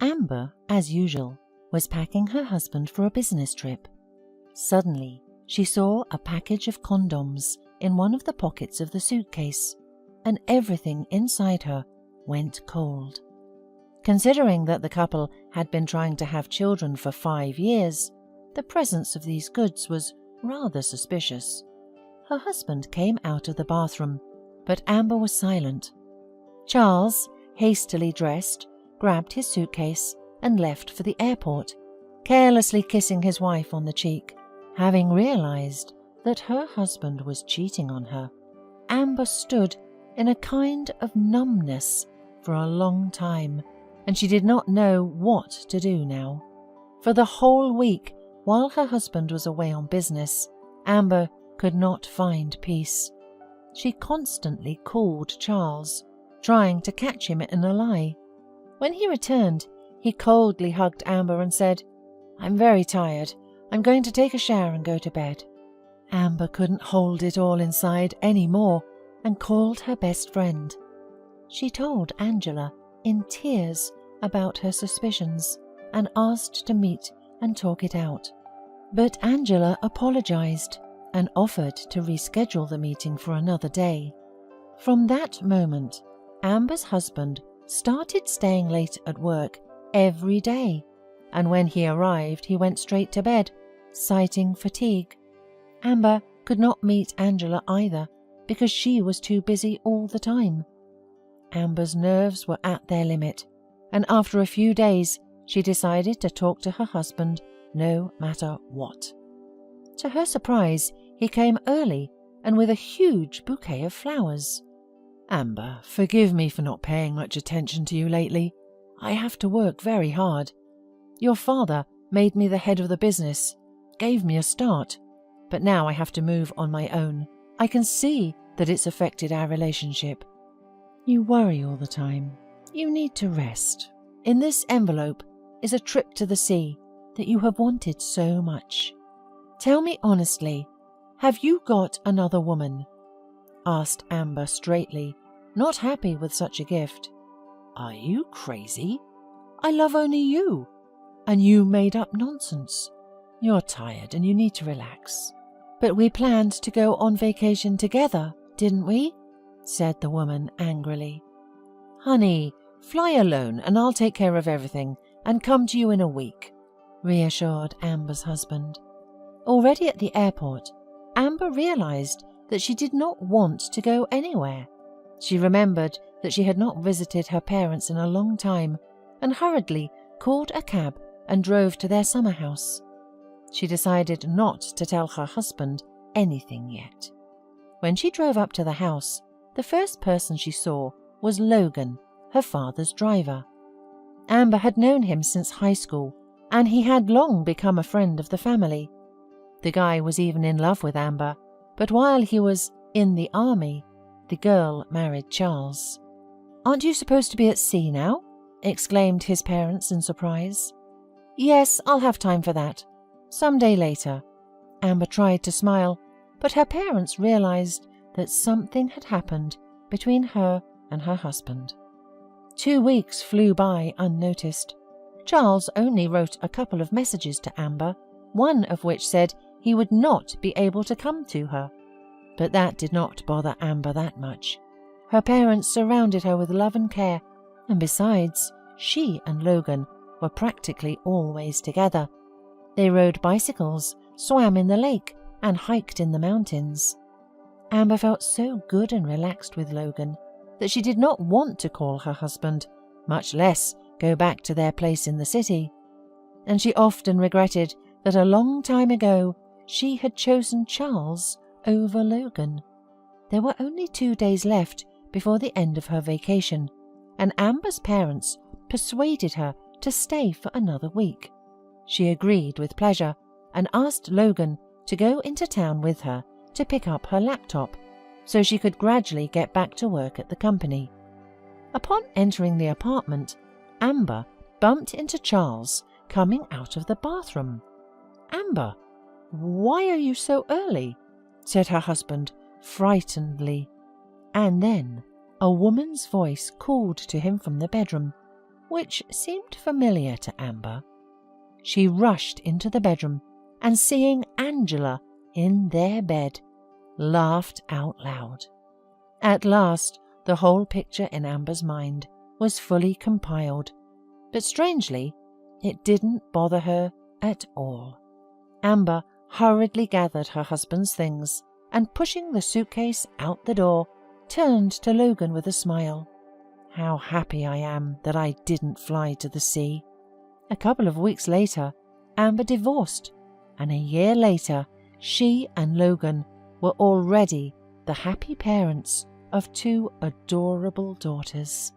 Amber, as usual, was packing her husband for a business trip. Suddenly, she saw a package of condoms in one of the pockets of the suitcase, and everything inside her went cold. Considering that the couple had been trying to have children for 5 years, the presence of these goods was rather suspicious. Her husband came out of the bathroom, but Amber was silent. Charles, hastily dressed, grabbed his suitcase and left for the airport, carelessly kissing his wife on the cheek. Having realized that her husband was cheating on her, Amber stood in a kind of numbness for a long time, and she did not know what to do now. For the whole week, while her husband was away on business, Amber could not find peace. She constantly called Charles, trying to catch him in a lie. When he returned, he coldly hugged Amber and said, "I'm very tired. I'm going to take a shower and go to bed." Amber couldn't hold it all inside anymore and called her best friend. She told Angela in tears about her suspicions and asked to meet and talk it out. But Angela apologized and offered to reschedule the meeting for another day. From that moment, Amber's husband started staying late at work every day, and when he arrived, he went straight to bed, citing fatigue. Amber could not meet Angela either because she was too busy all the time. Amber's nerves were at their limit, and after a few days, she decided to talk to her husband no matter what. To her surprise, he came early and with a huge bouquet of flowers. "Amber, forgive me for not paying much attention to you lately. I have to work very hard. Your father made me the head of the business, gave me a start, but now I have to move on my own. I can see that it's affected our relationship. You worry all the time. You need to rest. In this envelope is a trip to the sea that you have wanted so much. Tell me honestly, have you got another woman?" asked Amber straightly, not happy with such a gift. "Are you crazy? I love only you, and you made up nonsense. You're tired and you need to relax." "But we planned to go on vacation together, didn't we?" said the woman angrily. "Honey, fly alone and I'll take care of everything and come to you in a week," reassured Amber's husband. Already at the airport, Amber realized that she did not want to go anywhere. She remembered that she had not visited her parents in a long time and hurriedly called a cab and drove to their summer house. She decided not to tell her husband anything yet. When she drove up to the house, the first person she saw was Logan, her father's driver. Amber had known him since high school, and he had long become a friend of the family. The guy was even in love with Amber, but while he was in the army, the girl married Charles. "Aren't you supposed to be at sea now?" exclaimed his parents in surprise. "Yes, I'll have time for that. Some day later." Amber tried to smile, but her parents realized that something had happened between her and her husband. 2 weeks flew by unnoticed. Charles only wrote a couple of messages to Amber, one of which said he would not be able to come to her. But that did not bother Amber that much. Her parents surrounded her with love and care, and besides, she and Logan were practically always together. They rode bicycles, swam in the lake, and hiked in the mountains. Amber felt so good and relaxed with Logan that she did not want to call her husband, much less go back to their place in the city. And she often regretted that a long time ago she had chosen Charles over Logan. There were only 2 days left before the end of her vacation, and Amber's parents persuaded her to stay for another week. She agreed with pleasure and asked Logan to go into town with her to pick up her laptop so she could gradually get back to work at the company. Upon entering the apartment, Amber bumped into Charles coming out of the bathroom. "Amber, why are you so early?" said her husband frightenedly. And then a woman's voice called to him from the bedroom. which seemed familiar to Amber. She rushed into the bedroom and, seeing Angela in their bed, laughed out loud. At last, the whole picture in Amber's mind was fully compiled, but strangely, it didn't bother her at all. Amber hurriedly gathered her husband's things and, pushing the suitcase out the door, turned to Logan with a smile. "How happy I am that I didn't fly to the sea." A couple of weeks later, Amber divorced, and a year later, she and Logan were already the happy parents of 2 adorable daughters.